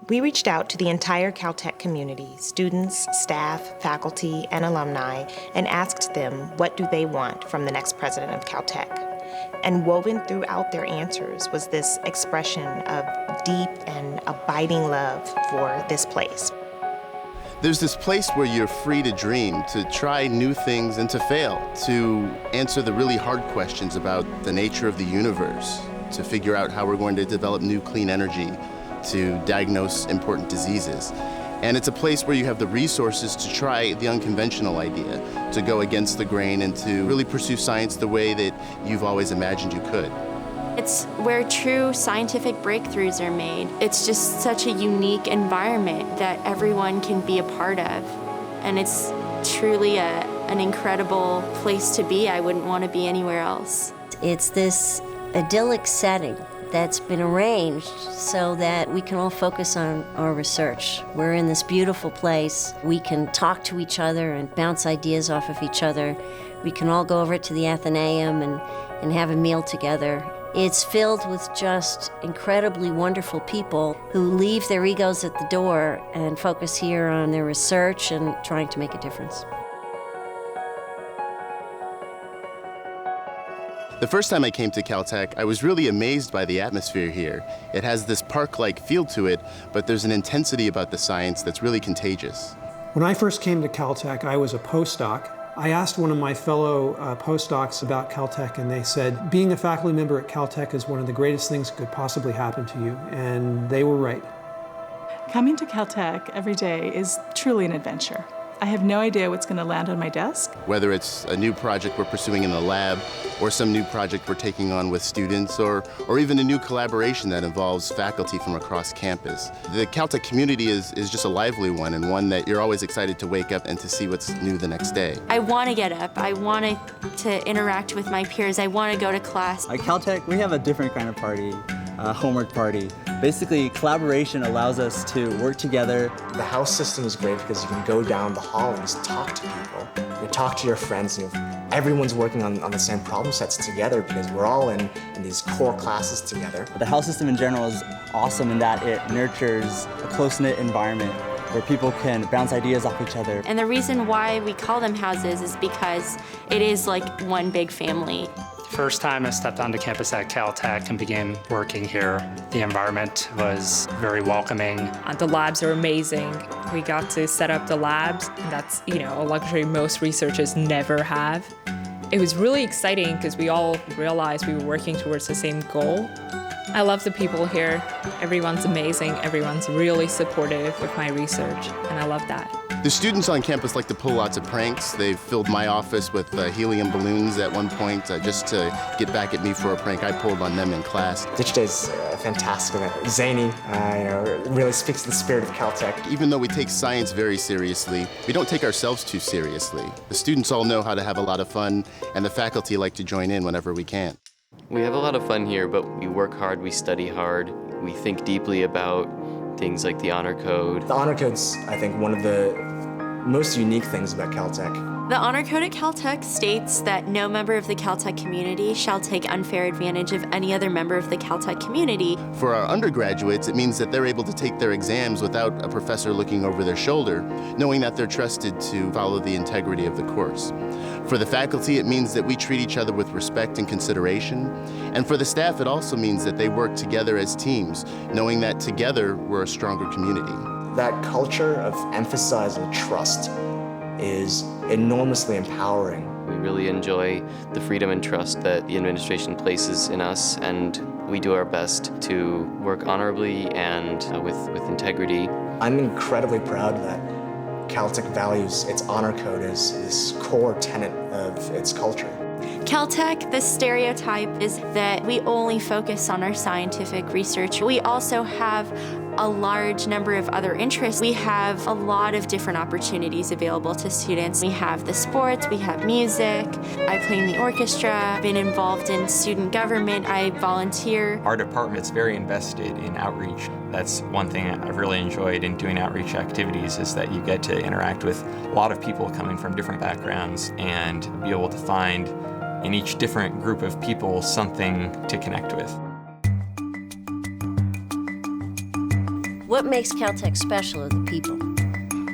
We reached out to the entire Caltech community, students, staff, faculty, and alumni, and asked them what do they want from the next president of Caltech. And woven throughout their answers was this expression of deep and abiding love for this place. There's this place where you're free to dream, to try new things and to fail, to answer the really hard questions about the nature of the universe, to figure out how we're going to develop new clean energy, to diagnose important diseases. And it's a place where you have the resources to try the unconventional idea, to go against the grain and to really pursue science the way that you've always imagined you could. It's where true scientific breakthroughs are made. It's just such a unique environment that everyone can be a part of. And it's truly an incredible place to be. I wouldn't want to be anywhere else. It's this idyllic setting that's been arranged so that we can all focus on our research. We're in this beautiful place. We can talk to each other and bounce ideas off of each other. We can all go over to the Athenaeum and have a meal together. It's filled with just incredibly wonderful people who leave their egos at the door and focus here on their research and trying to make a difference. The first time I came to Caltech, I was really amazed by the atmosphere here. It has this park-like feel to it, but there's an intensity about the science that's really contagious. When I first came to Caltech, I was a postdoc. I asked one of my fellow postdocs about Caltech, and they said, being a faculty member at Caltech is one of the greatest things that could possibly happen to you, and they were right. Coming to Caltech every day is truly an adventure. I have no idea what's going to land on my desk. Whether it's a new project we're pursuing in the lab, or some new project we're taking on with students, or even a new collaboration that involves faculty from across campus. The Caltech community is just a lively one, and one that you're always excited to wake up and to see what's new the next day. I want to get up. I want to interact with my peers. I want to go to class. At Caltech, we have a different kind of party, a homework party. Basically, collaboration allows us to work together. The house system is great because you can go down the hall and just talk to people. You talk to your friends, and everyone's working on the same problem sets together because we're all in these core classes together. The house system in general is awesome in that it nurtures a close-knit environment where people can bounce ideas off each other. And the reason why we call them houses is because it is like one big family. First time I stepped onto campus at Caltech and began working here, the environment was very welcoming. The labs are amazing. We got to set up the labs, and that's, a luxury most researchers never have. It was really exciting because we all realized we were working towards the same goal. I love the people here. Everyone's amazing. Everyone's really supportive of my research, and I love that. The students on campus like to pull lots of pranks. They've filled my office with helium balloons at one point just to get back at me for a prank I pulled on them in class. Ditch Day's a fantastic event. Zany, it really speaks to the spirit of Caltech. Even though we take science very seriously, we don't take ourselves too seriously. The students all know how to have a lot of fun, and the faculty like to join in whenever we can. We have a lot of fun here, but we work hard, we study hard, we think deeply about things like the honor code. The honor code's, I think, one of the most unique things about Caltech. The honor code at Caltech states that no member of the Caltech community shall take unfair advantage of any other member of the Caltech community. For our undergraduates, it means that they're able to take their exams without a professor looking over their shoulder, knowing that they're trusted to follow the integrity of the course. For the faculty, it means that we treat each other with respect and consideration. And for the staff, it also means that they work together as teams, knowing that together we're a stronger community. That culture of emphasizing trust is enormously empowering. We really enjoy the freedom and trust that the administration places in us, and we do our best to work honorably and with integrity. I'm incredibly proud that Caltech values its honor code as this core tenet of its culture. Caltech, the stereotype is that we only focus on our scientific research. We also have a large number of other interests. We have a lot of different opportunities available to students. We have the sports, we have music. I play in the orchestra, I've been involved in student government, I volunteer. Our department's very invested in outreach. That's one thing I've really enjoyed in doing outreach activities is that you get to interact with a lot of people coming from different backgrounds and be able to find in each different group of people something to connect with. What makes Caltech special are the people.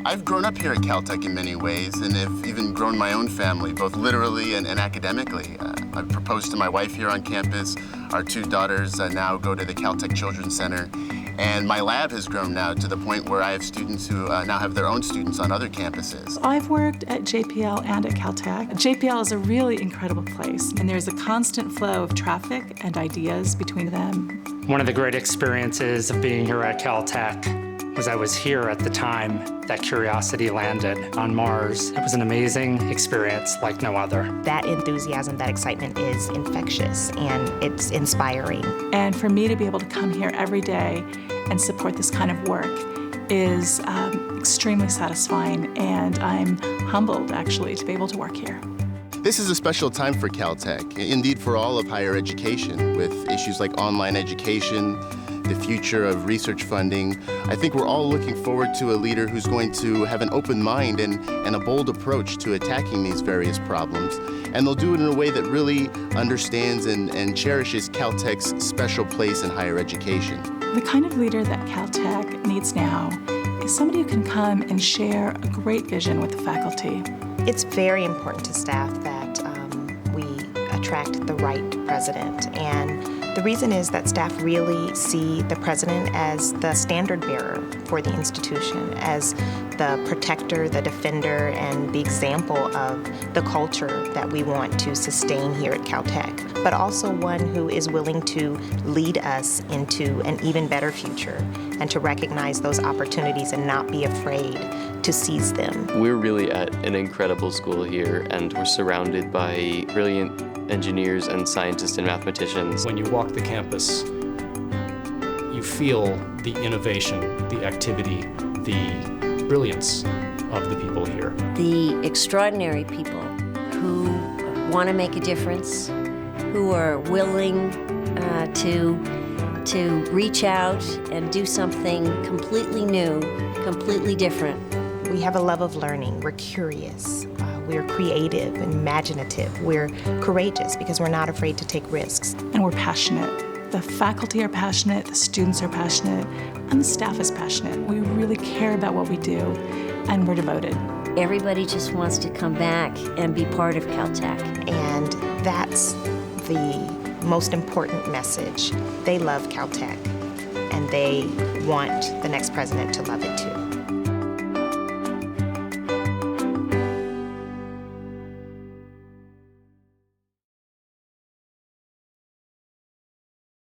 I've grown up here at Caltech in many ways, and have even grown my own family, both literally and academically. I've proposed to my wife here on campus. Our 2 daughters now go to the Caltech Children's Center. And my lab has grown now to the point where I have students who now have their own students on other campuses. I've worked at JPL and at Caltech. JPL is a really incredible place, and there's a constant flow of traffic and ideas between them. One of the great experiences of being here at Caltech was I was here at the time that Curiosity landed on Mars. It was an amazing experience like no other. That enthusiasm, that excitement is infectious, and it's inspiring. And for me to be able to come here every day and support this kind of work is extremely satisfying, and I'm humbled, actually, to be able to work here. This is a special time for Caltech, indeed for all of higher education, with issues like online education, the future of research funding. I think we're all looking forward to a leader who's going to have an open mind and a bold approach to attacking these various problems. And they'll do it in a way that really understands and cherishes Caltech's special place in higher education. The kind of leader that Caltech needs now is somebody who can come and share a great vision with the faculty. It's very important to staff that we attract the right president, and the reason is that staff really see the president as the standard bearer for the institution, as the protector, the defender, and the example of the culture that we want to sustain here at Caltech, but also one who is willing to lead us into an even better future and to recognize those opportunities and not be afraid to seize them. We're really at an incredible school here, and we're surrounded by brilliant engineers and scientists and mathematicians. When you walk the campus, you feel the innovation, the activity, the brilliance of the people here. The extraordinary people who want to make a difference, who are willing to reach out and do something completely new, completely different. We have a love of learning. We're curious. We're creative and imaginative. We're courageous because we're not afraid to take risks. And we're passionate. The faculty are passionate, the students are passionate, and the staff is passionate. We really care about what we do, and we're devoted. Everybody just wants to come back and be part of Caltech. And that's the most important message. They love Caltech, and they want the next president to love it too.